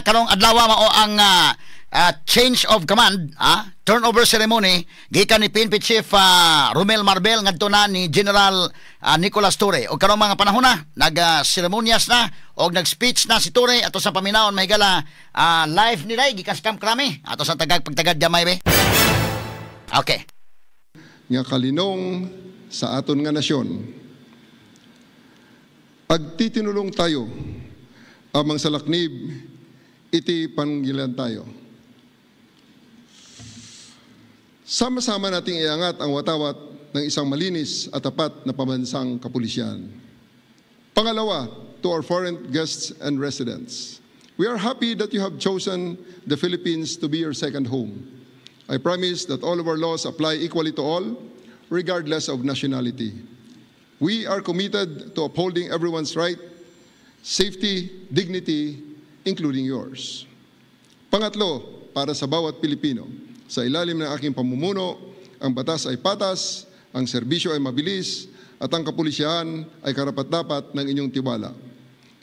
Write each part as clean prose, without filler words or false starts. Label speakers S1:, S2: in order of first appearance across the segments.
S1: karong adlaw mao ang change of command, turnover ceremony gikan ni PNP Chief Romel Marbel ngadto na ni General Nicolas Torre. O karong mga panahon na nag-seremonyas na o nag-speech na si Torre ato sa paminawon mahigala live ni Ray gikan sa Camp Crame ato sa pagtagad gamay be. Okay.
S2: Nga kalinong sa aton nga nasyon. Agtitinulong tayo amang salaknib iti panggilan tayo. Sama-sama nating iangat ang watawat ng isang malinis at tapat na pambansang kapulisyan. Pangalawa, to our foreign guests and residents, we are happy that you have chosen the Philippines to be your second home. I promise that all of our laws apply equally to all, regardless of nationality. We are committed to upholding everyone's right, safety, dignity, including yours. Pangatlo, para sa bawat Pilipino, sa ilalim ng aking pamumuno, ang batas ay patas, ang serbisyo ay mabilis, at ang kapulisyahan ay karapat-dapat ng inyong tiwala.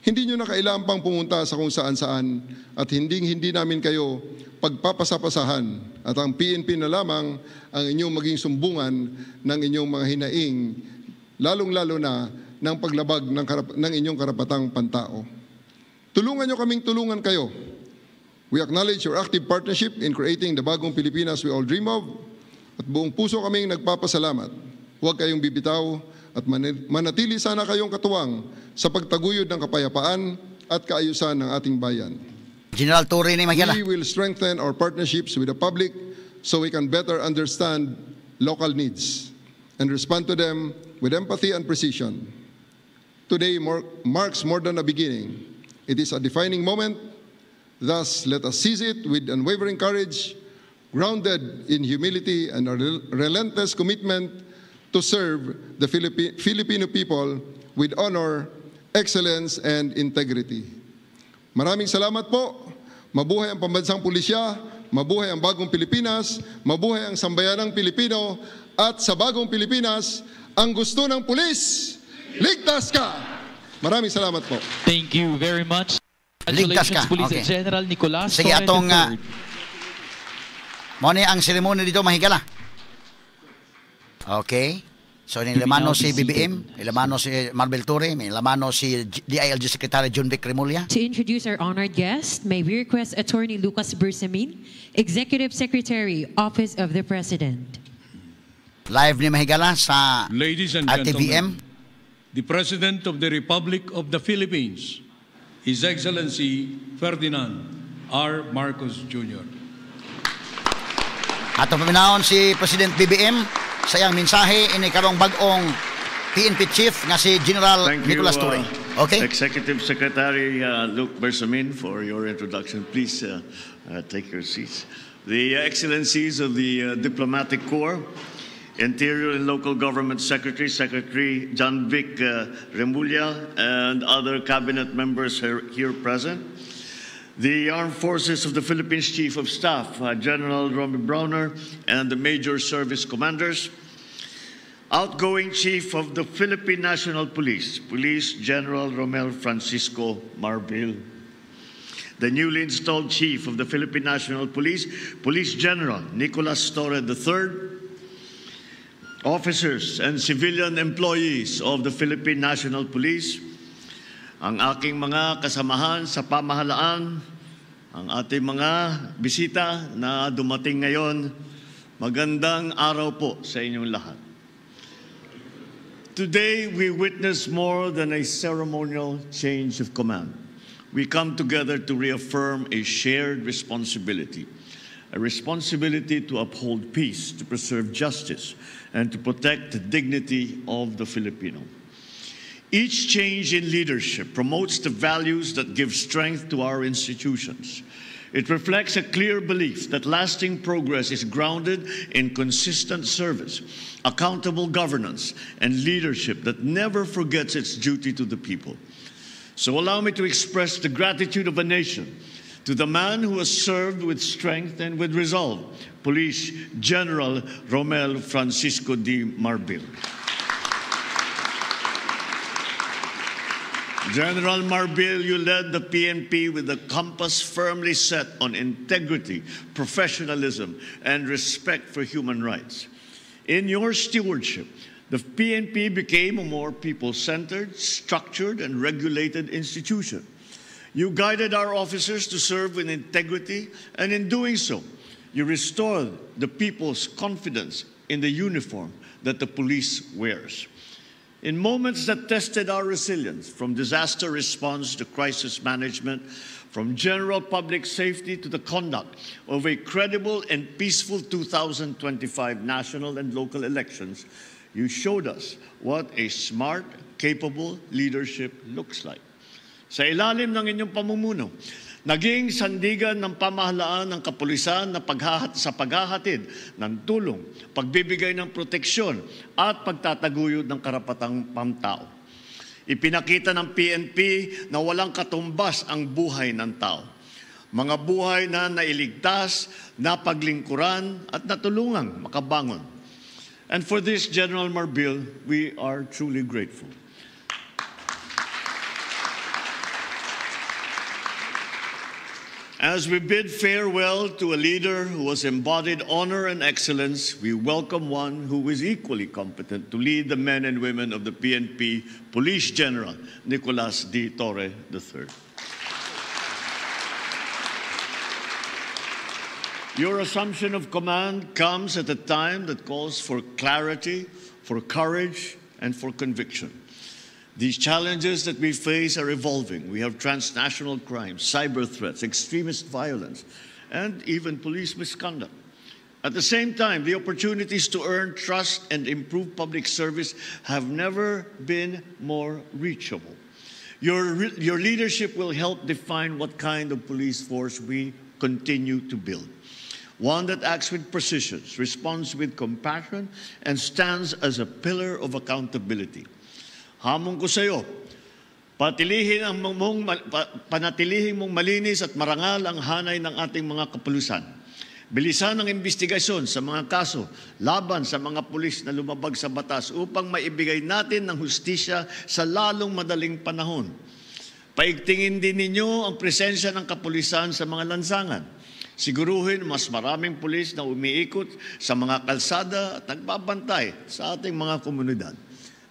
S2: Hindi nyo na kailangan pang pumunta sa kung saan-saan at hindi namin kayo pagpapasapasahan at ang PNP na lamang ang inyong maging sumbungan ng inyong mga hinaing, lalong-lalo na ng paglabag ng inyong karapatang pantao. Tulungan nyo kaming tulungan kayo. We acknowledge your active partnership in creating the bagong Pilipinas we all dream of at buong puso kaming nagpapasalamat. Huwag kayong bibitaw at manatili sana kayong katuwang sa pagtaguyod ng kapayapaan at kaayusan ng ating bayan.
S1: General Torre ni Magyala.
S2: We will strengthen our partnerships with the public so we can better understand local needs and respond to them with empathy and precision. Today marks more than a beginning. It is a defining moment. Thus, let us seize it with unwavering courage, grounded in humility and a relentless commitment to serve the Filipino people with honor, excellence, and integrity. Maraming salamat po. Mabuhay ang pambansang pulisya, mabuhay ang bagong Pilipinas, mabuhay ang sambayanang Pilipino, at sa bagong Pilipinas, ang gusto ng pulis, ligtas ka! Maraming salamat po.
S3: Thank you very much.
S1: Ligtas ka.
S3: Congratulations, Police
S1: Okay.
S3: General Nicolas
S1: Sige,
S3: Torre
S1: atong
S3: III.
S1: mo ni ang seremony dito mahigala. Okay. So, nilamano si BBM, nilamano si Marbel Torre, nilamano si DILG Secretary John Vic Remulla.
S4: To introduce our honored guest, may we request Attorney Lucas Bersamin, Executive Secretary, Office of the President.
S1: Live ni mahigala sa
S5: Ladies and
S1: TVM.
S5: gentlemen, the President of the Republic of the Philippines, His Excellency Ferdinand R. Marcos Jr.
S1: Atong paminahon si President BBM sa iyang mensahe ini karong bag-ong PNP Chief nga si General Nicolas Torre. Okay?
S6: Executive Secretary Luke Bersamin, for your introduction. Please take your seats. The Excellencies of the Diplomatic Corps, Interior and Local Government Secretary, Secretary John Vic Remulla, and other cabinet members here present. The Armed Forces of the Philippines Chief of Staff, General Romy Browner, and the Major Service Commanders. Outgoing Chief of the Philippine National Police, Police General Romel Francisco Marbel. The newly installed Chief of the Philippine National Police, Police General Nicolas Torre III. Officers and civilian employees of the Philippine National Police, ang aking mga kasamahan sa pamahalaan, ang ating mga bisita na dumating ngayon, magandang araw po sa inyong lahat. Today, we witness more than a ceremonial change of command. We come together to reaffirm a shared responsibility, a responsibility to uphold peace, to preserve justice, and to protect the dignity of the Filipino. Each change in leadership promotes the values that give strength to our institutions. It reflects a clear belief that lasting progress is grounded in consistent service, accountable governance, and leadership that never forgets its duty to the people. So allow me to express the gratitude of a nation to the man who has served with strength and with resolve, Police General Romel Francisco D. Marbel. General Marbil, you led the PNP with a compass firmly set on integrity, professionalism, and respect for human rights. In your stewardship, the PNP became a more people-centered, structured, and regulated institution. You guided our officers to serve with integrity, and in doing so, you restored the people's confidence in the uniform that the police wears. In moments that tested our resilience, from disaster response to crisis management, from general public safety to the conduct of a credible and peaceful 2025 national and local elections, you showed us what a smart, capable leadership looks like. Sa ilalim ng inyong pamumuno, naging sandigan ng pamahalaan ng kapulisan na sa paghahatid ng tulong, pagbibigay ng proteksyon at pagtataguyod ng karapatang pamtao. Ipinakita ng PNP na walang katumbas ang buhay ng tao. Mga buhay na nailigtas, napaglingkuran at natulungang makabangon. And for this, General Marbil, we are truly grateful. As we bid farewell to a leader who has embodied honor and excellence, we welcome one who is equally competent to lead the men and women of the PNP, Police General Nicolas D. Torre III. Your assumption of command comes at a time that calls for clarity, for courage, and for conviction. These challenges that we face are evolving. We have transnational crimes, cyber threats, extremist violence, and even police misconduct. At the same time, the opportunities to earn trust and improve public service have never been more reachable. Your leadership will help define what kind of police force we continue to build. One that acts with precision, responds with compassion, and stands as a pillar of accountability. Hamon ko sa iyo, panatilihin mong malinis at marangal ang hanay ng ating mga kapulisan. Bilisan ang investigasyon sa mga kaso laban sa mga pulis na lumabag sa batas upang maibigay natin ng hustisya sa lalong madaling panahon. Paigtingin din ninyo ang presensya ng kapulisan sa mga lansangan. Siguruhin mas maraming pulis na umiikot sa mga kalsada at nagbabantay sa ating mga komunidad,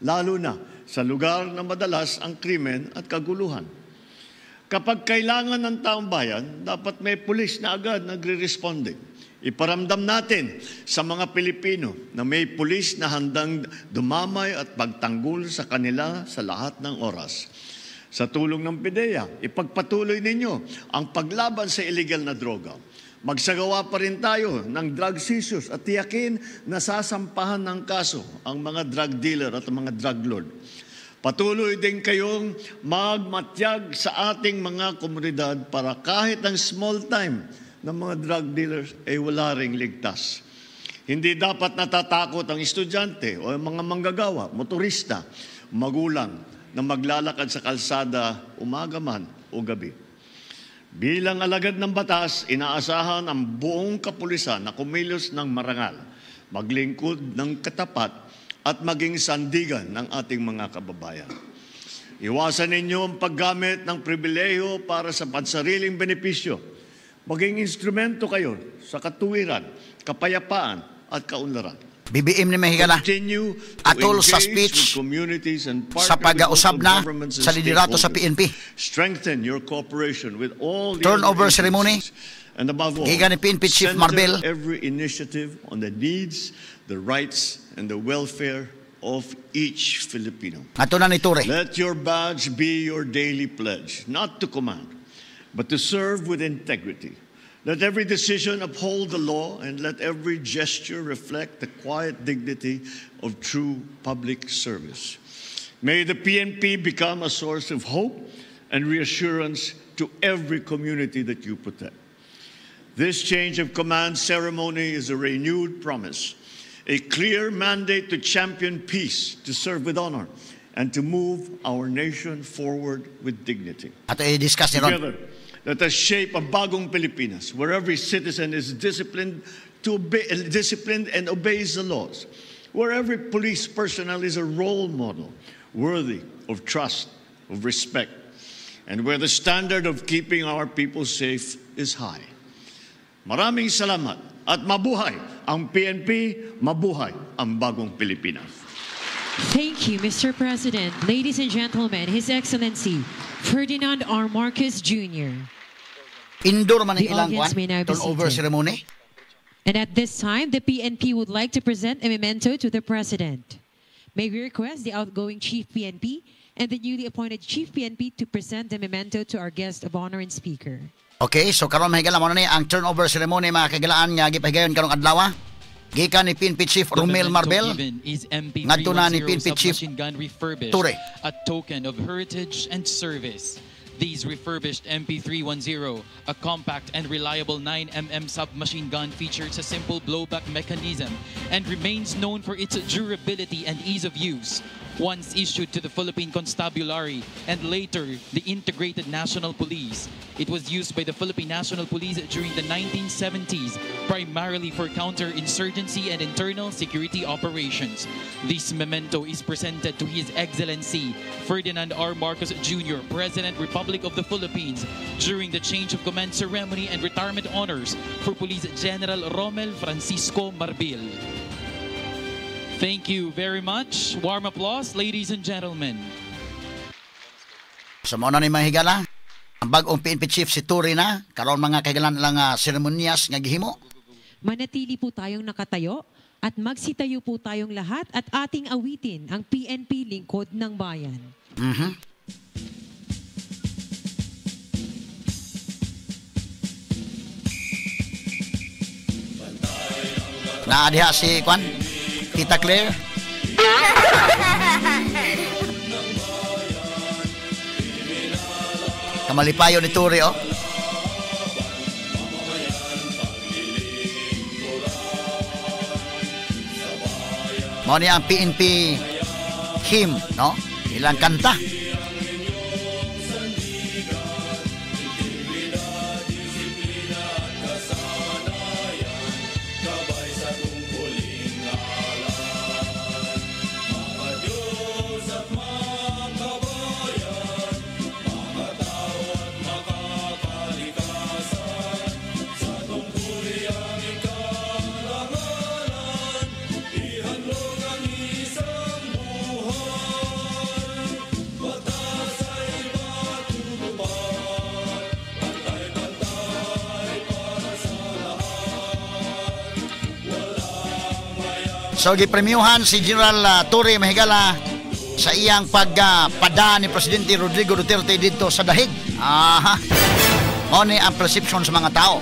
S6: lalo na sa lugar na madalas ang krimen at kaguluhan. Kapag kailangan ng taong bayan, dapat may pulis na agad nagre-responde. Iparamdam natin sa mga Pilipino na may pulis na handang dumamay at pagtanggol sa kanila sa lahat ng oras. Sa tulong ng PIDEA, ipagpatuloy ninyo ang paglaban sa illegal na droga. Magsagawa pa rin tayo ng drug seizures at tiyakin na sasampahan ng kaso ang mga drug dealer at mga drug lord. Patuloy din kayong magmatyag sa ating mga komunidad para kahit ang small time ng mga drug dealers ay wala ring ligtas. Hindi dapat natatakot ang estudyante o ang mga manggagawa, motorista, magulang na maglalakad sa kalsada umaga man o gabi. Bilang alagad ng batas, inaasahan ang buong kapulisan na kumilos ng marangal, maglingkod ng katapat at maging sandigan ng ating mga kababayan. Iwasan ninyo ang paggamit ng pribilehiyo para sa pansariling benepisyo. Maging instrumento kayo sa katuwiran, kapayapaan at kaunlaran.
S1: BBM ni Mexicana atol sa speech sa pag-usab na sa liderato sa PNP.
S6: Strengthen your cooperation with all the
S1: turnover ceremony
S6: and above all,
S1: gikan ni PNP Chief Marbil.
S6: Every initiative on the needs, the rights, and the welfare of each Filipino.
S1: Ato na ni Torre.
S6: Let your badge be your daily pledge, not to command, but to serve with integrity. Let every decision uphold the law, and let every gesture reflect the quiet dignity of true public service. May the PNP become a source of hope and reassurance to every community that you protect. This change of command ceremony is a renewed promise, a clear mandate to champion peace, to serve with honor, and to move our nation forward with dignity.
S1: Ato i-discuss ni Ron.
S6: Together, let us shape a bagong Pilipinas where every citizen is disciplined and obeys the laws, where every police personnel is a role model worthy of trust of respect, and where the standard of keeping our people safe is high. Maraming salamat at mabuhay ang PNP, mabuhay ang bagong Pilipinas.
S4: Thank you, Mr. President. Ladies and gentlemen, His Excellency Ferdinand R. Marcos Jr.
S1: Indoor man ang
S4: The
S1: ilang
S4: audience may now be
S1: turnover
S4: seated.
S1: ceremony.
S4: And at this time, the PNP would like to present a memento to the President. May we request the outgoing Chief PNP and the newly appointed Chief PNP to present the memento to our guest of honor and speaker.
S1: Okay, so karon mahigala mo na ni ang turnover ceremony mga kagalaan nga gipahigayon karong adlaw. Gikan ni PNP Chief Romel Marbel ngadto na ni PNP Chief Ture.
S3: A token of heritage and service. These refurbished MP310, a compact and reliable 9mm submachine gun, features a simple blowback mechanism and remains known for its durability and ease of use. Once issued to the Philippine Constabulary and later the Integrated National Police, it was used by the Philippine National Police during the 1970s, primarily for counterinsurgency and internal security operations. This memento is presented to His Excellency Ferdinand R. Marcos Jr., President, Republic of the Philippines, during the change of command ceremony and retirement honors for Police General Romel Francisco Marbil. Thank you very much. Warm applause, ladies and gentlemen.
S1: So mo na ni mahigala ang bag-ong PNP Chief si Ture na karon mga kagalaan lang seremonyas nga gihimo.
S4: Manatili po tayong nakatayo at magsitayo po tayong lahat at ating awitin ang PNP Lingkod ng Bayan.
S1: Naadiha si Kwan, Tita Claire. Kamalipayo ni Ture, oh. Mao ni ang PNP hymn, no? Ilang kanta. So gipremyuhan si General Ture Mahigala sa iyang pagpada ni Presidente Rodrigo Duterte dito sa dahig. Aha. Mao ni ang perception sa mga tao.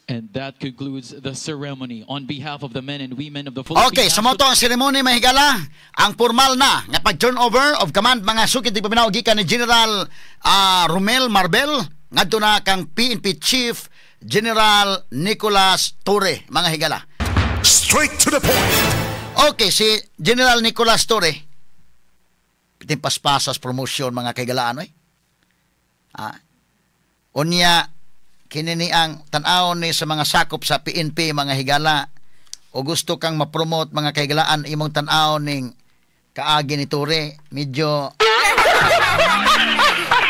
S3: And that concludes the ceremony on behalf of the men and women of the Philippine
S1: Okay, sa mo to ang seremony Mahigala, ang formal na nga pag-turnover of command mga sukit di paminaw gikan ni General Romel Marbel ngadto na kang PNP Chief General Nicolas Ture mga higala.
S7: Straight to the point.
S1: Okay, si General Nicolas Ture pitin paspasas promotion mga kaigalaan oy. Unya kini ang tan-aw ni sa mga sakop sa PNP mga higala o gusto kang ma-promote mga kaigalaan imong tan-aw ning kaagi ni Ture medyo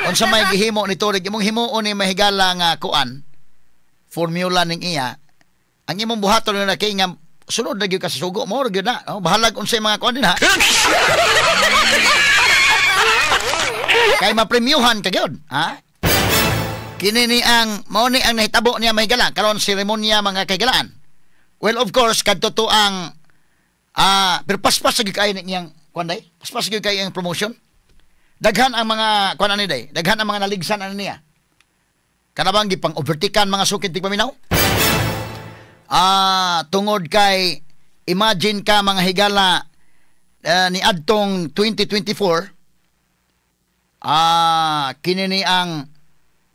S1: unsa may gihimo ni Ture imong himuon ni mahigala nga kuan formula ning iya ang imong buhaton na kay nga sunod na gyud ka sa sugo mo gyud na bahalag unsay mga kuan din ha kay ma-premiuhan ka gyud ha. Kini ni ang mao ni ang nahitabo niya mahigala karon seremonya mga kaigalaan. Well, of course kadto to ang Pero paspas lagi kayo niyang kuan day. Paspas lagi kayo yung promotion. Daghan ang mga kuan ani day. Daghan ang mga naligsan ani niya. Kanabang gipang overtikan mga sukit tigpaminaw. Tungod kay imagine ka mga higala ni adtong 2024 kini ni ang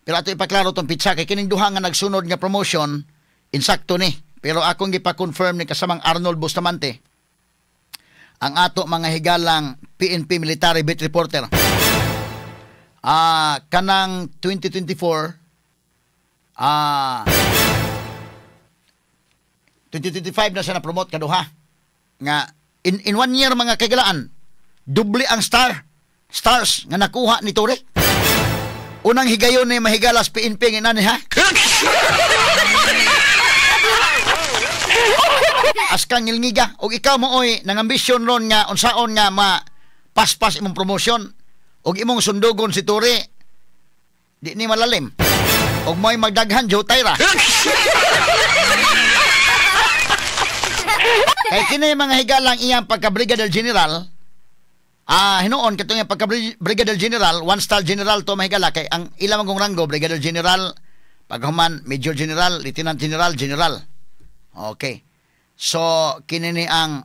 S1: pero ato ipaklaro tong pitsa kay kining duha nga nagsunod nga promotion insakto ni pero akong gipa-confirm ni kasamang Arnold Bustamante ang ato mga higalang PNP military beat reporter kanang 2024 2025 na siya na-promote kaduha nga in 1 year mga kagalaan doble ang stars nga nakuha ni Tore. Unang higayon ni mahigalas PNP nga nani ha. Askang ngilngiga og ikaw mo oy nang ambisyon ron nga unsaon nga paspas imong promotion og imong sundugon si Tore. Di ni malalim. Og mo'y magdaghan jotay ra. Kay kini mga higalang iyang pagka-brigadier general, hinuon kato nga pagka-brigadier general, 1-star general to mahigala kay ang ilang mong ranggo brigadier general, paghuman major general, lieutenant general, general. Okay. So kini ni ang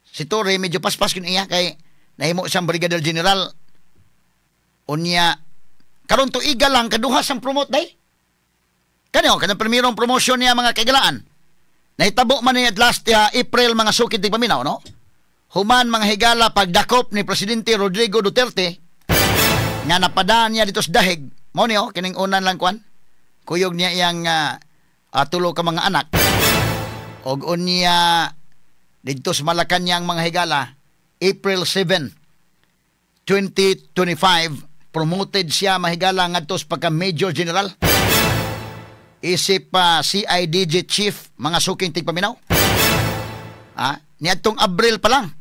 S1: si Tore medyo paspas kun iya kay nahimo siyang brigadier general. Unya karon tuiga lang kaduha sang promote day. Kanyo kanang primerong promotion niya mga kaigalaan. Nahitabo man ni at last April mga sukit ng paminaw, no? Human mga higala pagdakop ni Presidente Rodrigo Duterte nga napadaan niya dito sa dahig. Mo niyo, kining unan lang kwan. Kuyog niya iyang tulo ka mga anak. Og unya dito sa Malacanang mga higala, April 7, 2025, promoted siya mahigala ngadto sa pagka Major General. Isip CIDG Chief mga suking tigpaminaw. Niadtong Abril pa lang.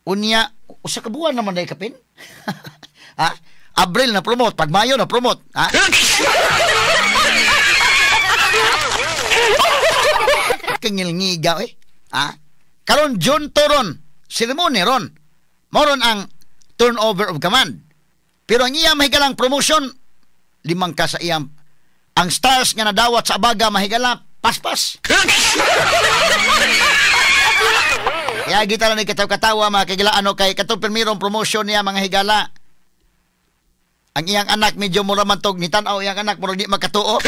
S1: Unya, usa ka buwan naman day kapin. Abril na promote, pag Mayo na promote. Kangilngiga Karon June to ron, ceremony ron. Moron ang turnover of command. Pero ang iya mahigalang promotion, 5 ka sa iyang ang stars nga nadawat sa abaga mahigala paspas. Kaya kita lang ni katawa mga kagila kay katong pirmirong promotion niya mga higala. Ang iyang anak medyo mura man tog ni tan-aw iyang anak mura di makatuo.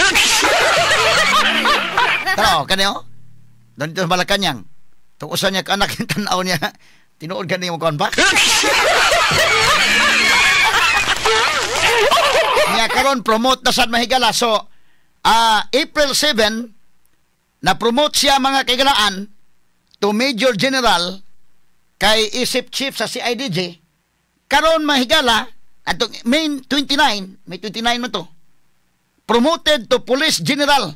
S1: Pero kanyo don dito sa Malacanang. Tuusan niya ka anak yung tan-aw niya. Tinuod gani mo kon ba? Niya karon promote na sad mahigala so April 7, na-promote siya mga kaigalaan to Major General kay isip chief sa CIDG. Karon mahigala, atong May 29 man to, promoted to Police General.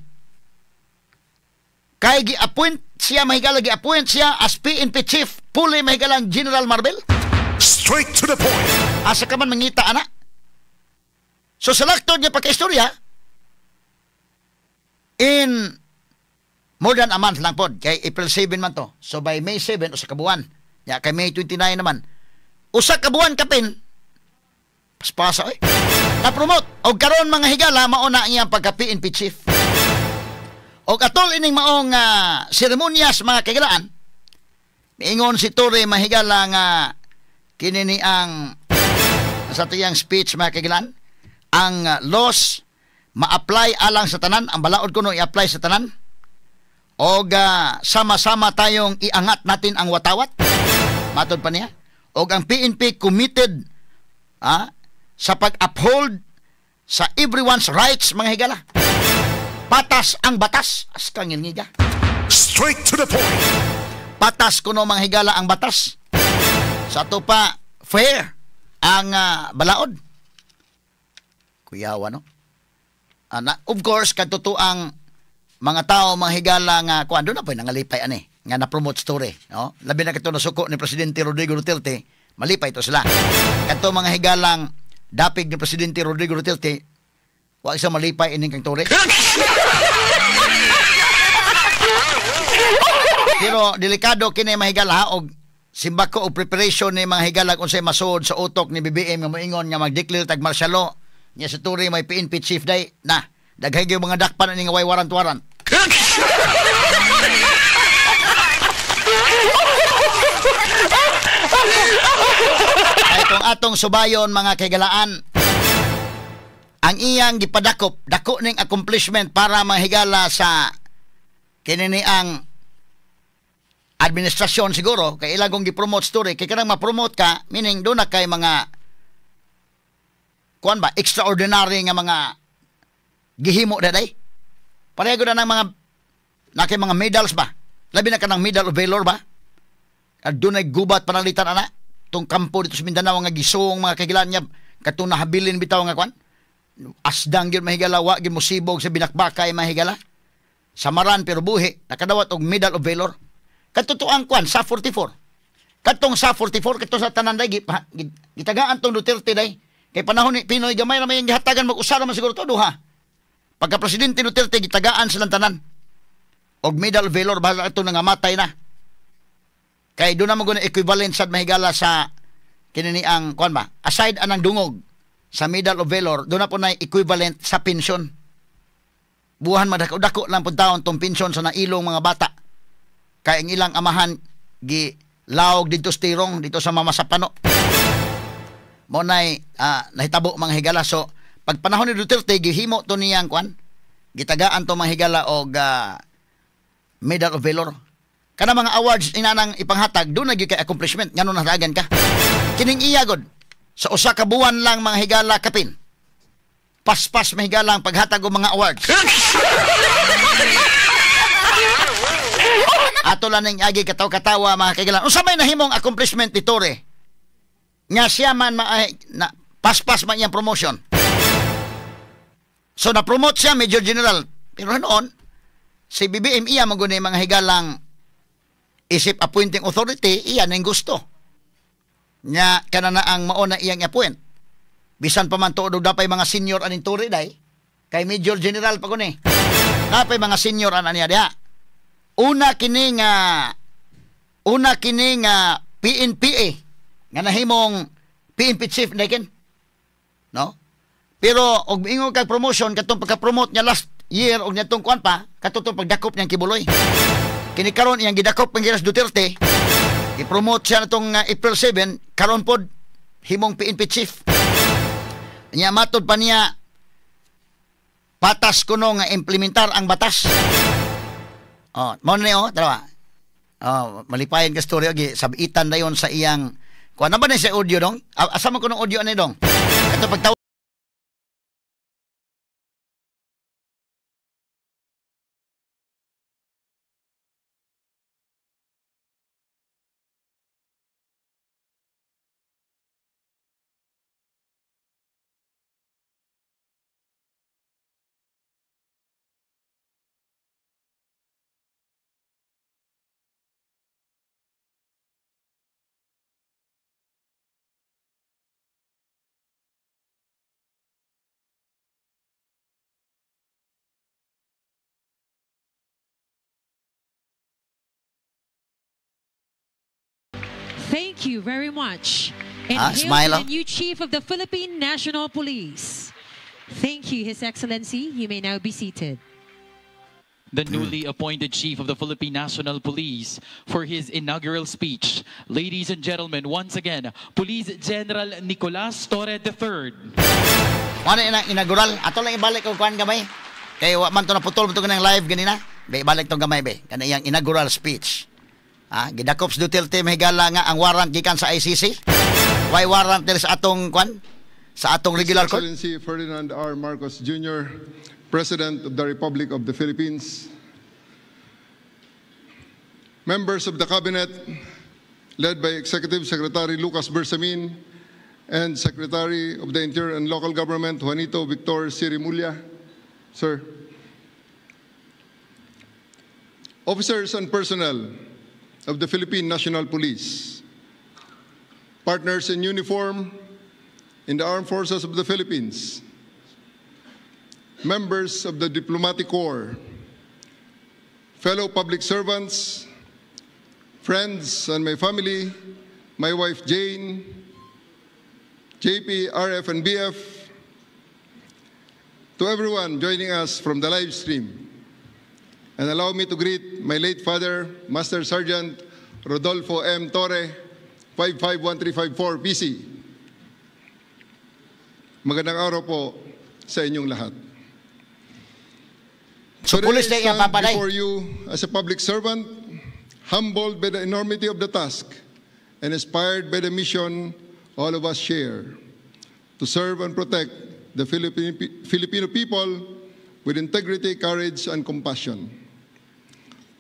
S1: Kay gi-appoint siya mahigala, gi-appoint siya as PNP Chief, puli mahigalang General Marbel.
S7: Straight to the point.
S1: Asa ka man mangita, ana? So, sa laktod niya pagka-istorya, in more than a month lang po. Kay April 7 man to. So by May 7, usa ka buwan. Kay May 29 naman. Usa ka buwan kapin. Paspasa na-promote. O karon mga higala, mauna iyang pagka-PNP chief. O atol ining maong seremonyas mga kagalaan. Miingon si Tore mahigala nga kinini ang sa tiyang speech mga kagalaan. Ang laws ma-apply alang sa tanan, ang balaod ko no i-apply sa tanan. O sama-sama tayong iangat natin ang watawat. Matod pa niya. O ang PNP committed sa pag-uphold sa everyone's rights mga higala. Patas ang batas. Askang ngilngiga.
S7: Straight to the point.
S1: Patas kuno mga higala ang batas. Sa to pa fair ang balaod. Kuyawa no. Of course kadto ang mga tao mga higala nga kuan do na po nangalipay ani nga na-promote story, no? Labi na kadto nasuko ni Presidente Rodrigo Duterte, malipay to sila. Kadto mga higalang dapig ni Presidente Rodrigo Duterte, wa isa malipay ining kang tore. Pero delikado kini mahigala og simbako og preparation ni mga higala kung say masud sa utok ni BBM nga moingon nga mag-declare tag martial law. Nya sa turi may PNP chief day na daghay gyud mga dakpan ni nga way warrant-warrant. Ay kung atong subayon mga kaigalaan, ang iyang gipadakop, dako ning accomplishment para mahigala sa kinini ang administrasyon siguro, kay ilang kong gi-promote story, kay kanang ma-promote ka, meaning doon na kay mga kuan ba, extraordinary nga mga gihimo daday. Pareho na ng mga nakay mga medals ba? Labi na ka ng Medal of Valor ba? At doon ay gubat panalitan ana. Itong kampo dito sa Mindanao nga gisong mga kagilan niya, katong nahabilin bitaw nga kuan. Asdang gyud mahigala, wa gyud mosibog sa binakbakay mahigala. Samaran pero buhi, nakadawat og Medal of Valor. Katutuang kuan sa 44. Katong sa 44 katong sa tanan day gitagaan tong Duterte day. Kay panahon ni Pinoy gamay ra may gihatagan mag-usara man siguro to duha. Pagka presidente Duterte gitagaan silang tanan. Og Medal of Valor bahala ato nangamatay na. Kay doon naman guna equivalent sad mahigala sa kinini ang kuan ba? Aside anang dungog sa Medal of Valor, doon na po na equivalent sa pensyon. Buhan madako-dako lang po taon tong pensyon sa nailong mga bata. Kaya ang ilang amahan gilaog dito sa tirong dito sa Mamasapano. Mo nay nahitabo mga higala. So pag panahon ni Duterte gihimo to niyang kuan, gitagaan to mga higala og Medal of Valor. Kana mga awards inanang ipanghatag doon naging kay accomplishment ngano natagan ka. Kining iya god sa usa ka buwan lang mga higala kapin. Paspas mahigala ang paghatag og mga awards. Ato lang ning agi kataw-katawa mga kaigalan. Unsa may nahimong accomplishment ni Torre? Nga siya man na paspas man iyang promotion. So na-promote siya Major General. Pero noon si BBM iya magunay mga higalang isip appointing authority, iya ning gusto. Nya kana na ang mauna iyang appoint. Bisan pa man tuod dapay mga senior aning Torre day kay Major General pa guni. Dapay mga senior ana niya diha. Una kini nga PNPA nga nahimong PNP chief nakin. No? Pero og ingon kag promotion katong pagka-promote niya last year og nyatong kuan pa katong pagdakop niyang kibuloy. Kini karon iyang gidakop ng Giras Duterte. I-promote siya natong April 7 karon pod himong PNP chief. Nya matod pa niya patas kuno nga implementar ang batas. Oh, mo ni dalawa. Oh, malipayon ka story agi sabitan dayon sa iyang kuan na ba ni sa audio dong? Asa man ko ng audio ani dong? Kato pagtaw.
S4: Thank you very much. And
S1: smile,
S4: the new Chief of the Philippine National Police. Thank you, His Excellency. You may now be seated.
S3: The newly appointed Chief of the Philippine National Police for his inaugural speech. Ladies and gentlemen, once again, Police General Nicolas Torre III.
S1: Ano yung inaugural? Ato lang ibalik kung kuhan gamay. Kaya man to naputol mo ito kanang live ganina. Be, ibalik itong gamay be. Kana iyang inaugural speech. Gidakops Duterte mahigala nga ang warrant gikan sa ICC. Why warrant nila sa atong kwan? Sa atong regular court?
S2: Excellency Ferdinand R. Marcos Jr., President of the Republic of the Philippines, members of the Cabinet, led by Executive Secretary Lucas Bersamin and Secretary of the Interior and Local Government, Juanito Victor Sirimulia, sir, officers and personnel of the Philippine National Police, partners in uniform in the Armed Forces of the Philippines, members of the Diplomatic Corps, fellow public servants, friends, and my family, my wife Jane, JP, RF, and BF, to everyone joining us from the live stream. And allow me to greet my late father, Master Sergeant Rodolfo M. Torre, 551354 PC. Magandang araw po sa inyong lahat.
S1: So,
S2: Today
S1: pulis na
S2: I
S1: iya,
S2: stand
S1: papaday.
S2: before you as a public servant, humbled by the enormity of the task and inspired by the mission all of us share to serve and protect the Filipino people with integrity, courage, and compassion.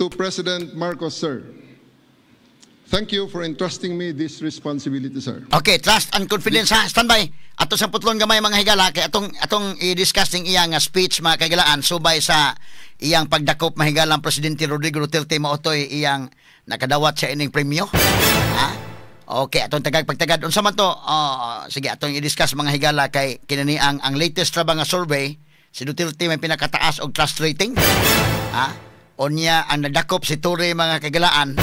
S2: To President Marcos, sir, thank you for entrusting me this responsibility, sir.
S1: Okay, trust and confidence ha. Standby. Ato sa putlon gamay mga higala kay atong i-discuss ning iyang speech mga kahigalaan subay sa iyang pagdakop mahigalang Presidente Rodrigo Duterte maotoy iyang nakadawat sa ining premyo. Ha? Okay, atong pagtagad unsa man to? Sige, atong i-discuss mga higala kay kinani ang latest ra ba nga survey si Duterte may pinakataas og trust rating. Ha? Onya ang nadakop si Torre mga kahigalaan.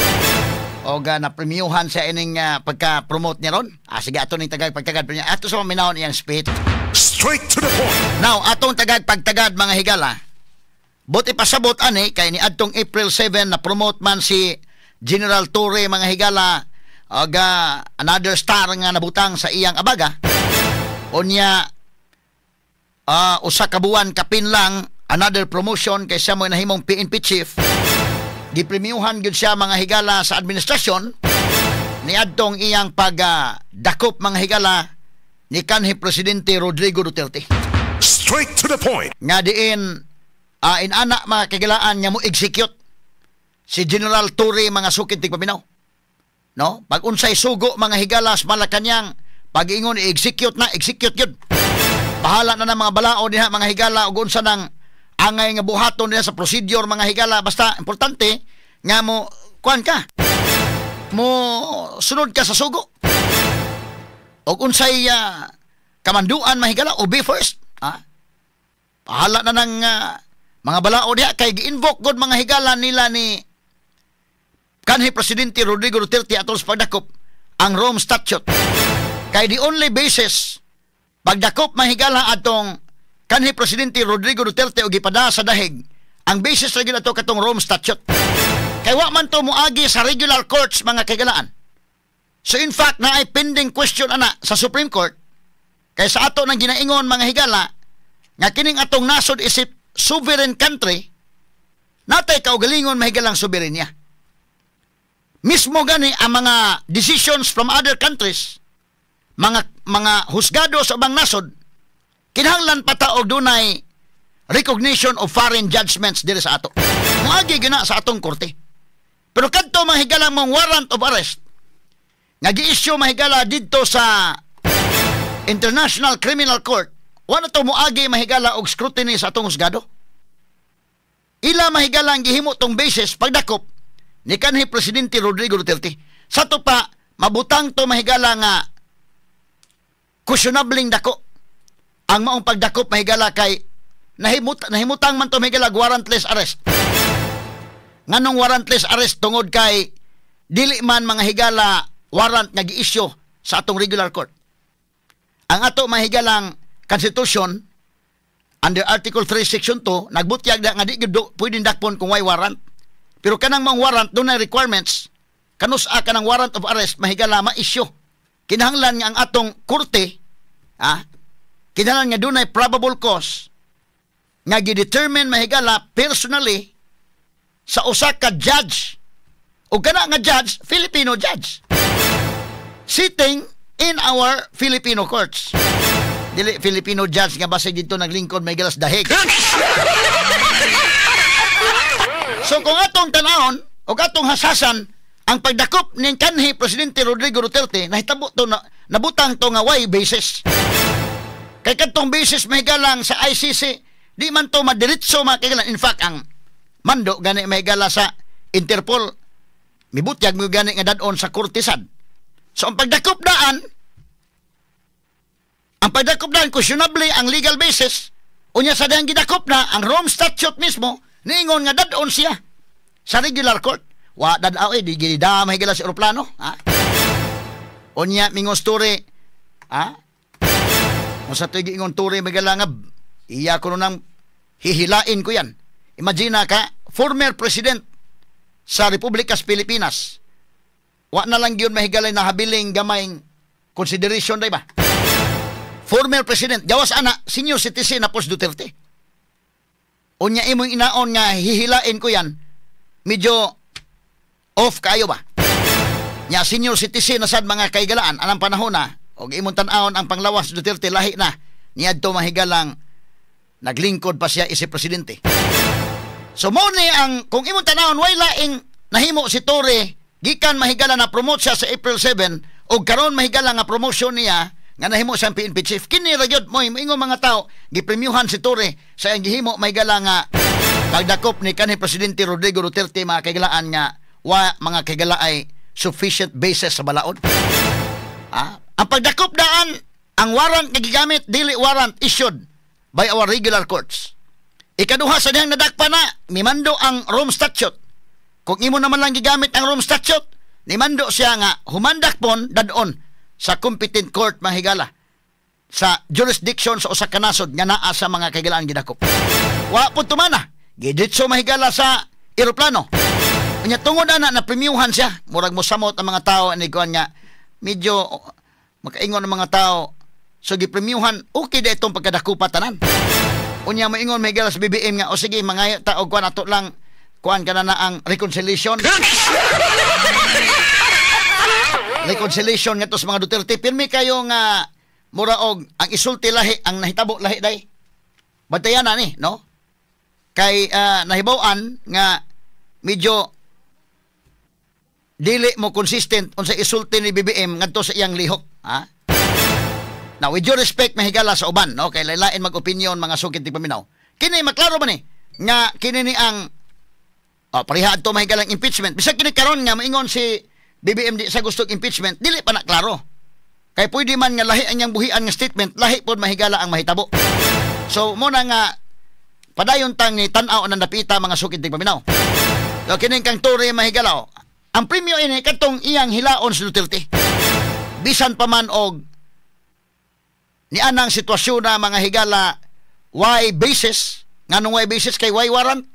S1: O na premiuhan sa ining pagka-promote niya ron. Sige, ato ning pagtagad niya. Ato sa maminahon iyang speech.
S7: Straight to the point.
S1: Now, atong pagtagad mga higala. Buti pasabot ani kay ni adtong April 7 na promote man si General Torre mga higala og another star nga nabutang sa iyang abaga. Unya usa ka buwan kapin lang another promotion kay siya mo nahimong PNP chief. Gipremyuhan gyud siya mga higala sa administrasyon niadtong iyang pagdakop mga higala ni kanhi Presidente Rodrigo Duterte.
S7: Straight to the point.
S1: Nga diin inana mga kagilaan niya mo execute si General Torre mga sukid tigpaminaw. No? Pag unsay sugo mga higala sa Malacañang pag-ingon i-execute na, execute yun. Bahala na ng mga balao diha mga higala ug unsa nang angay nga buhaton niya sa procedure mga higala basta importante nga mo kuan ka mo sunod ka sa sugo o unsay kamanduan mga higala obey first pahala na ng mga balao diha kay gi-invoke god mga higala nila ni kanhi Presidente Rodrigo Duterte atol sa pagdakop ang Rome Statute kay the only basis pagdakop mga higala atong kanhi Presidente Rodrigo Duterte o gipada sa dahig ang basis ra gyud ato katong Rome Statute kay wa man to moagi sa regular courts mga kagalaan. So in fact na ay pending question ana sa Supreme Court kay sa ato nang ginaingon mga higala nga kining atong nasod isip sovereign country natay kaugalingon mahigalang soberenya. Mismo gani ang mga decisions from other countries mga husgado sa ubang nasod kinahanglan pata og dunay recognition of foreign judgments diri sa ato. Moagi gina sa atong korte. Pero kadto mga higala mong warrant of arrest nga gi-issue mga higala didto sa International Criminal Court, wala to moagi mga higala og scrutiny sa atong husgado. Ila mga higala ang gihimo tong basis pagdakop ni kanhi Presidente Rodrigo Duterte. Sa to pa mabutang to mga higala nga questionabling dako ang maong pagdakop mahigala kay nahimutang man to mahigala warrantless arrest. Nganong warrantless arrest tungod kay dili man mga higala warrant nga gi-issue sa atong regular court. Ang ato mahigalang Constitution under Article 3 Section 2 nagbutyag nga di gyud pwedeng dakpon kung way warrant. Pero kanang mga warrant dunay requirements kanus-a kanang warrant of arrest mahigala ma-issue. Kinahanglan nga ang atong korte kinahanglan nga dunay probable cause nga gi-determine mahigala personally sa usa ka judge o kana nga judge Filipino judge sitting in our Filipino courts. Dili Filipino judge nga base dito naglingkod mahigala sa dahig. So kung atong tanahon o atong hasasan ang pagdakop ni kanhi Presidente Rodrigo Duterte nahitabo to na nabutang to nga way basis. Kay kadtong basis mahigalang sa ICC di man to madiretso makigalan. In fact ang mando gani mahigala sa Interpol mibutyag mo gani nga dadon sa kurtisan. So ang pagdakop daan questionably ang legal basis unya sa dayang gidakop na ang Rome Statute mismo niingon nga dadon siya sa regular court. Wa dadaw di gidama higala sa eroplano, ha? Unya mingon story, ha? Kung sa tuig ingon story magalangab, iya ko nang hihilain ko yan. Imagine ka, former president sa Republikas Pilipinas. Wa na lang yun mahigalay na habiling gamayng consideration, day ba? Former president, gawas ana, senior citizen na Pos Duterte. Unya imong inaon nga hihilain ko yan, medyo off kayo ba? Nya senior citizen na sad mga kaigalaan, anang panahon na, o imong tan-aon ang panglawas Duterte lahi na, niadto mahigalang naglingkod pa siya isip presidente. So mo ni ang, kung imong tan-aon, way laing nahimo si Torre, gikan mahigala na promote siya sa April 7, o karon mahigala nga promotion niya, nga nahimo siyang PNP chief. Kini ra gyud mo ingon mga tao gipremyuhan si Torre sa iyang gihimo mahigala nga pagdakop ni kanhi presidente Rodrigo Duterte, mga kaigalaan nga wa mga kaigala ay sufficient basis sa balaod. Ang pagdakop daan, ang warrant nga gigamit dili warrant issued by our regular courts. Ikaduha sa dihang nadakpa na, mimando ang Rome Statute. Kung imo naman lang gigamit ang Rome Statute, nimando siya nga humandak pon dadon sa competent court mahigala sa jurisdiction sa usa ka nasod nga naa sa mga kaigalaan gidakop. Wa pud tumana, giditso mahigala sa eroplano. Unya tungod ana na premiuhan siya, murag mosamot ang mga tao ani kuan nga medyo makaingon ang mga tao. So gipremyuhan, okay da itong pagkadakupa tanan. Unya maingon mahigala sa BBM nga o sige mga tao kuan ato lang kuan kana na ang reconciliation. Reconciliation nga to sa mga Duterte. Pirmi kayo nga muraog ang isulti lahi, ang nahitabo lahi day. Bantayan na ni, no? Kay nahibawan nga medyo dili mo consistent unsa isulti ni BBM ngadto sa iyang lihok, ha? Now, with due respect mahigala sa uban, no? Kay lain mag-opinion mga sugid ti paminaw. Kini maklaro ba ni nga kini ni ang parihad to mahigalang impeachment. Bisag kini karon nga maingon si BBM di sa gustong impeachment, dili pa na klaro. Kay pwede man nga lahi ang buhian nga statement, lahi pod mahigala ang mahitabo. So mo na nga padayon tang ni tan-aw ang napita mga sukid tig paminaw. So kining kang Torre mahigalaw, ang premyo ini katong iyang hilaon sa Duterte. Bisan pa man og ni anang sitwasyon na mga higala why basis, nganong why basis kay why warrant?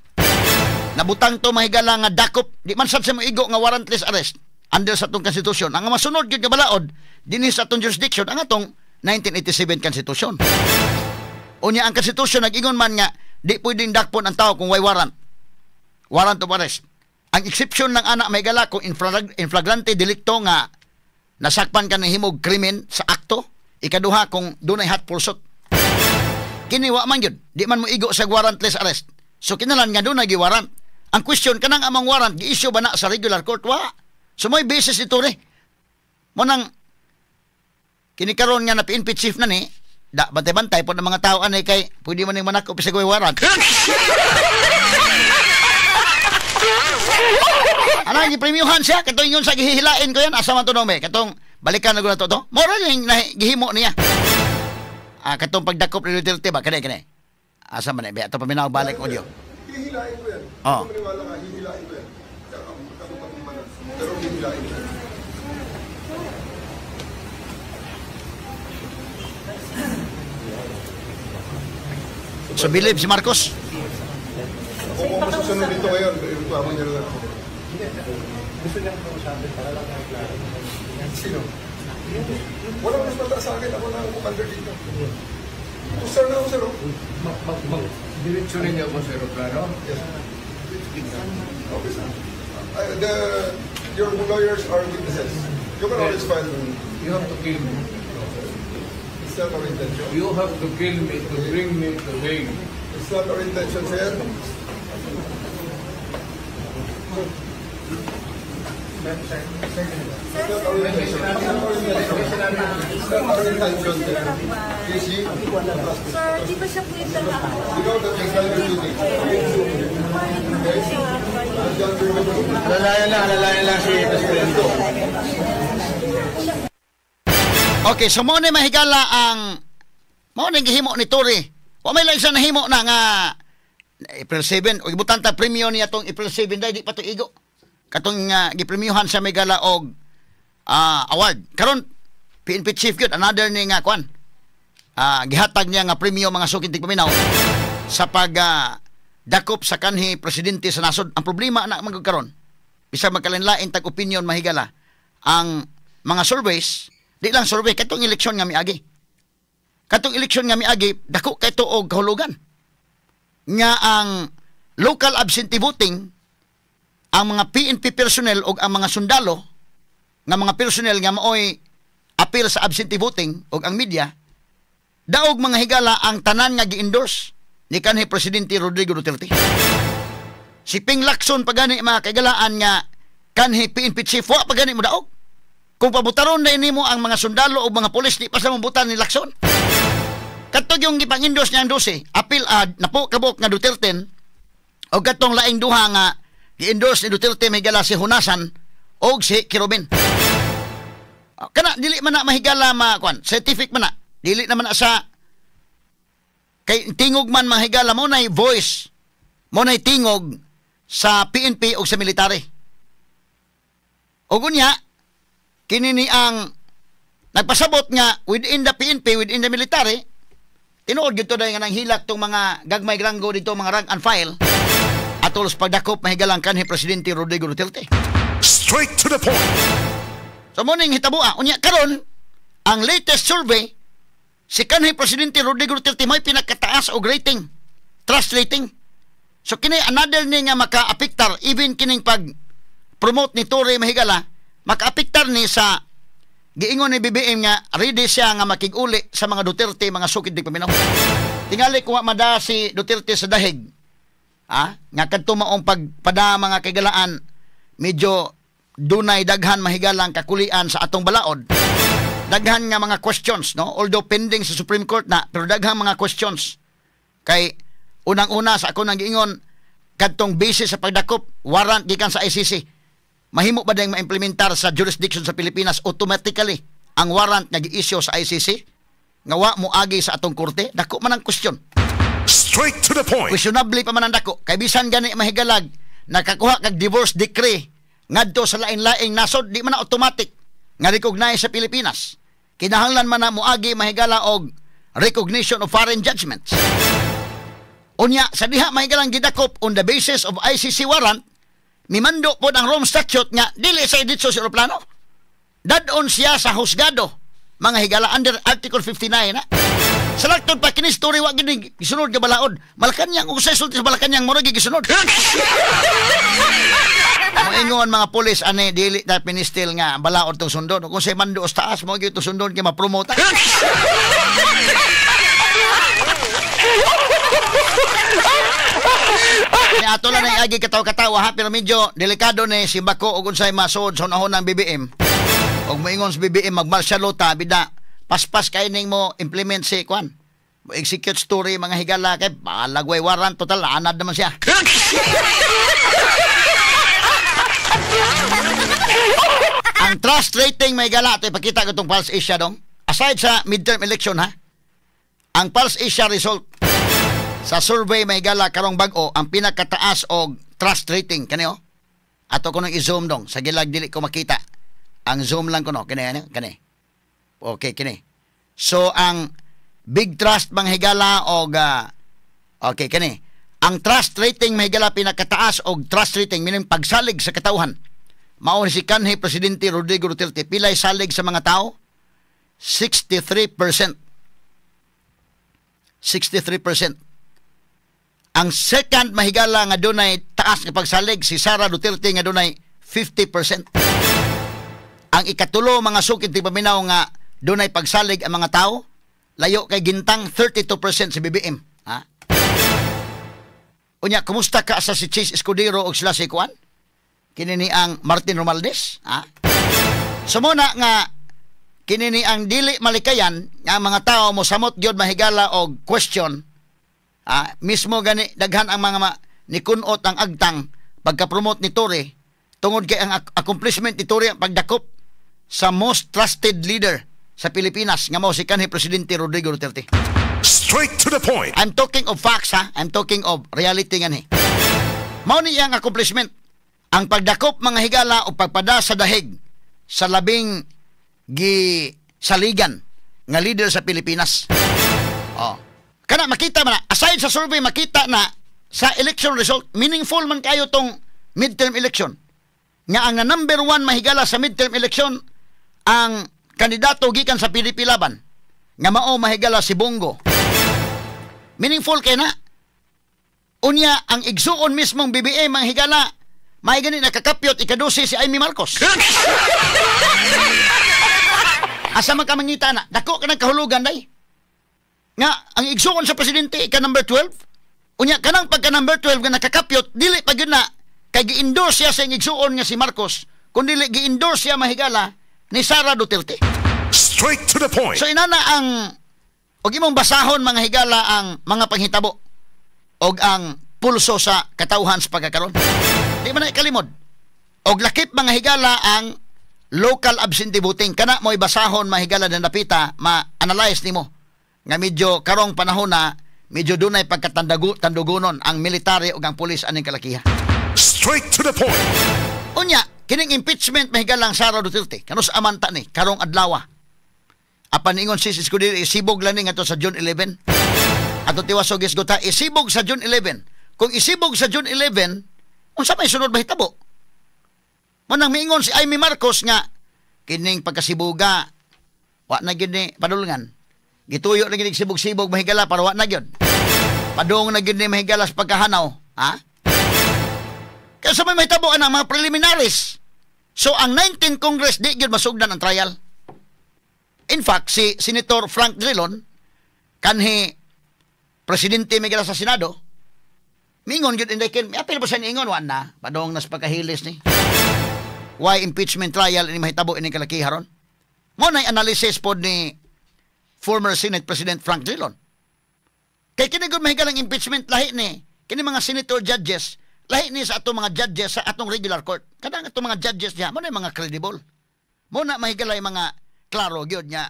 S1: Nabutang to mahigala nga dakop, di man sad sa moigo nga warrantless arrest under sa atong konstitusyon. Ang masunod gyud nga balaod dinhi sa atong jurisdiction ang atong 1987 konstitusyon. Unya ang konstitusyon nag-ingon man nga di pwedeng dakpon ang tao kung way warrant. Warrant of arrest. Ang exception ng anak may gala kung in flagrante delicto nga nasakpan ka ng himog krimen sa akto. Ikaduha kung dunay hot pursuit. Kiniwa man yun. Di man mo igo sa warrantless arrest. So kinalan nga doon nag-warrant. Ang question kanang amang warrant gi-issue ba na sa regular court? Wa. So may basis ito rin. Mo nang kinikaroon nga na PNP chief na ni, da bantay-bantay po ng mga tao anay kay pwede man yung manakop sa gawin warrant. Anang gipremyuhan siya, katong yun sa gihihilain ko yan, asa man to nome, katong balikan na guna to. Mora yung gihimo niya. Katong pagdakop ni Duterte ba, kanay. Asa man ito paminaw balik audio.
S2: Hihilain ko yan.
S1: Oh.
S2: Maniwala ka, hihilain ko yan. Pero hihilain ko yan.
S1: So believe si Marcos?
S2: Ako kung masusunod dito ngayon, irutuaman niya lang ako.
S8: Gusto niya kung sabi para lang ang klaro.
S2: Sino? Walang mas mata sa akin, ako na ang commander dito. Sir na ako, sir.
S8: Direksyonin niyo mo sa aeroplano?
S2: Yes. Okay, sir. Your lawyers are witnesses. You can always file.
S8: You have to kill me.
S2: It's not our intention.
S8: You have to kill me to bring me to Hague.
S2: It's not our intention, sir. It's not our intention. It's not our intention, sir. Casey,
S9: Sir, di ba siya po yung talaga?
S2: you know that it's not your duty.
S8: Alalayan lang si Presidente.
S1: Okay, so mo ni mahigala ang mo ni gihimo ni Torre. Wa may lang isa nahimo na nga April 7 o ibutanta premyo niya tong April 7 dai di pa to igo. katong gipremyuhan sa Megala og award. Karon PNP chief gyud another ni nga kwan. Gihatag niya nga premyo mga sukid tigpaminaw sa pag dakop sa kanhi presidente sa nasod. Ang problema na magkaron bisag magkalinlain tag opinion mahigala ang mga surveys, di lang survey katong eleksyon nga miagi. Katong eleksyon nga miagi dako kay tuog kahulugan. Nga ang local absentee voting, ang mga PNP personnel o ang mga sundalo nga mga personnel nga maoy appeal sa absentee voting o ang media, daog mga higala ang tanan nga gi-endorse ni kanhi Presidente Rodrigo Duterte. Si Ping Lacson pagani mga kagalaan nga kanhi PNP chief wa pagani mo daog. Kung pabutaron na nimo ang mga sundalo o mga pulis di pa sa mabutan ni Lacson. Katog yung gipang-endorse niya ang 12, appeal napo kabok nga Duterte o katong laing duha nga gi-endorse ni Duterte may gala si Hunasan o si Kirobin. Kana dili man na mahigala scientific man na. Dili naman na sa kay tingog man mahigala mo nay voice. Mo nay tingog sa PNP o sa military. O gunya kini ni ang nagpasabot nga within the PNP, within the military, tinuod gito dahil nga nang hilak tong mga gagmay granggo dito, mga rank and file, atulos pagdakop mahigalang kanhi Presidente Rodrigo Duterte.
S7: Straight to the point.
S1: So mo ning hitabua, unya karon ang latest survey si kanhi Presidente Rodrigo Duterte may pinakataas og rating, trust rating. So kini another ni nga maka-apektar even kining pag promote ni Torre mahigala, maka-apektar ni sa giingon ni BBM nga ready siya nga makig-uli sa mga Duterte, mga sukid di paminaw. Tingali kuha mada si Duterte sa dahig. Nga kadto maong pagpada mga kagalaan medyo dunay daghan mahigalang kakulian sa atong balaod. Daghan nga mga questions, no? Although pending sa Supreme Court na, pero daghan mga questions. Kay unang-una sa ako nang giingon kadtong basis sa pagdakop warrant gikan sa ICC. Mahimo ba dayang maimplementar sa jurisdiction sa Pilipinas automatically ang warrant nga gi-issue sa ICC? Nga wa mo agi sa atong korte? Dako man ang question.
S7: Straight to the point.
S1: Questionably pa man ang dako. Kay bisan gani mahigalag nakakuha kag divorce decree ngadto sa lain-laing nasod, di man na automatic nga recognize sa Pilipinas. Kinahanglan man na moagi mahigala og recognition of foreign judgments. Unya sa diha mahigalang gidakop on the basis of ICC warrant, mimando po ang Rome Statute nga dili sa editso sa aeroplano. Dadon siya sa husgado, mga higala under Article 59 na. Salakton pa kini story wa gini gisunod ka balaod. Malacanang ug sa sulti sa Malacanang mo gi gisunod. Moingon mga pulis ani dili ta pinistil nga balaod tong sundon. Kung say mando sa taas mo gyud tong sundon kay ma-promote. Ni ato lang ay agi katawa-katawa ha, pero medyo delikado ni si Bako ug unsay masud sa unahon ng BBM. Og moingon sa BBM magmarsyalota bida paspas kay ning mo implement si kwan. Mo execute story mga higala kay balagway warrant total anad naman siya. Ang trust rating may gala ito ipakita ko itong Pulse Asia dong. Aside sa midterm election ha, ang Pulse Asia result sa survey may gala karong bag-o ang pinakataas og trust rating kaniyo. Ato ko nang i-zoom dong sa gilag dili ko makita. Ang zoom lang ko no kani. Okay kini. So ang big trust mga higala og okay kani. Ang trust rating may higala pinakataas og trust rating meaning pagsalig sa katawhan. Mao si kanhi Presidente Rodrigo Duterte pilay salig sa mga tao 63%. 63%. Ang second mahigala nga dunay taas nga pagsalig si Sara Duterte nga dunay 50%. Ang ikatulo mga sukid ti paminaw nga dunay pagsalig ang mga tao layo kay gintang 32% si BBM. Ha? Unya kumusta ka sa si Chase Escudero og sila si Kuan? Kini ni ang Martin Romualdez, ha? Sumuna nga kini ni ang dili malikayan nga mga tao mo samot gyud mahigala og question. Mismo gani daghan ang mga nikunot ang agtang pagka-promote ni Torre tungod kay ang accomplishment ni Torre ang pagdakop sa most trusted leader sa Pilipinas nga mao si kanhi Presidente Rodrigo Duterte.
S7: Straight to the point.
S1: I'm talking of facts ha. I'm talking of reality ngani. Mao ni ang accomplishment. ang pagdakop mga higala o pagpada sa dahig sa labing saligan nga leader sa Pilipinas. Oh. Kana makita man na, aside sa survey, makita na sa election result, meaningful man kayo tong midterm election. Nga ang number 1 mahigala sa midterm election, ang kandidato gikan sa PDP laban, nga mao mahigala si Bongo. Meaningful kay na. Unya, ang igsuon mismong BBM mahigala, may gani nakakapyot ikadusi si Amy Marcos. Asa man ka mangita na, dako ka ng kahulugan day. Nga, ang igsuon sa presidente, ika number 12, unya, kanang pagka number 12 nga nakakapyot, dili pag yun na, kay gi-endorse siya sa igsuon nga si Marcos, kung dili gi-endorse siya mahigala ni Sara Duterte.
S7: Straight to the point.
S1: So inana ang, og imong basahon mga higala ang mga panghitabo, og ang pulso sa katauhan sa pagkakaroon. Di man na ikalimod. Og lakip mga higala ang local absentee voting. Kana mo'y basahon mga higala na napita, ma-analyze nimo. Nga medyo karong panahon na medyo dunay pagkatandugunon ang military o ang pulis aning kalakiha.
S7: Straight to the point.
S1: Unya, kining impeachment mahigalang Sara Duterte. Kanus amanta ni, karong adlawa. Apan ingon si Escudero, isibog lang ni nga sa June 11. Ato tiwasog isgota, isibog sa June 11. Kung isibog sa June 11, unsa may sunod mahitabo? Manang miingon si Amy Marcos nga, kining pagkasibuga, wa na gini padulungan. Gituyo na gini sibog-sibog mahigala para wa na gyud. Padung na gini mahigala sa pagkahanaw. Ha? Kaya sa may mahitabo ang mga preliminaries. So, ang 19th Congress, di gyud masugdan ang trial. In fact, si Senator Frank Drilon, kanhi presidente migala sa Senado, mingon gyud indikin, may apil pa siya niingon, wa na, padung nas pagkahilis ni. Why impeachment trial ini mahitabo ini kalakiharon? Mo na analysis pod ni former Senate President Frank Drilon. Kay kini gud mahigalang impeachment lahi ni kini mga senator judges, lahi ni sa atong mga judges sa atong regular court. Kadang atong mga judges niya mo na mga credible. Mo na mahigalay mga klaro gyud nya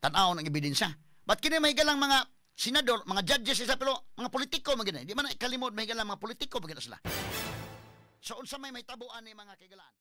S1: tan-aw ng ebidensya. But kini mahigalang mga senador, mga judges isa pero mga politiko magina. Di man kalimod mahigalang mga politiko magina sila. So unsa may mahitabuan ni mga kaigalaan?